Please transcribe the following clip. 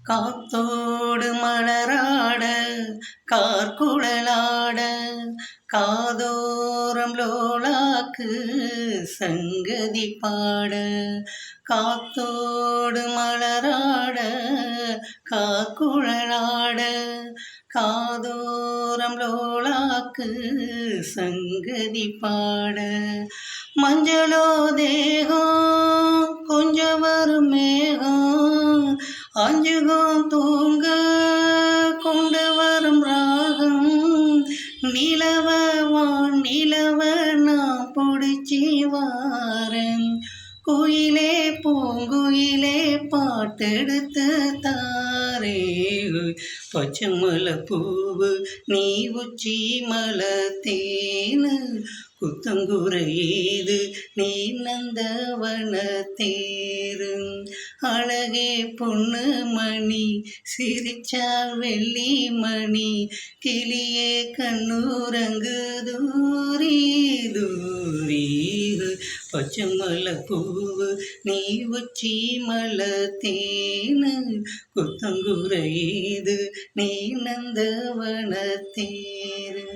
காத்தோடு மலராட கார்குழலாட காதோரம் லோலாக்கு சங்கதி பாட காத்தோடு மலராட கார்குழலாட காதோரம் லோலாக்கு சங்கதி பாட மஞ்சளோ தேகம் கொஞ்சம் வரும் மேகம் அஞ்சுகம் தூங்க கொண்டு வரும் ராகம் நிலவ நிலவ நான் பிடிச்சி வாரன் குயிலே பூங்குயிலே பாட்டெடுத்து தாரே பச்சை மலை பூவு நீ உச்சி மலை தேனு குத்தங்குறையீது நீ நந்தவன தேரு அழகே பொண்ணு மணி சிரிச்சால் வெள்ளி மணி கிளியே கண்ணூரங்கு தூரி தூரி பச்சை மலை பூவு நீ உச்சி மலை தேனு குத்தங்குறையீது நீ நந்தவன தேரு.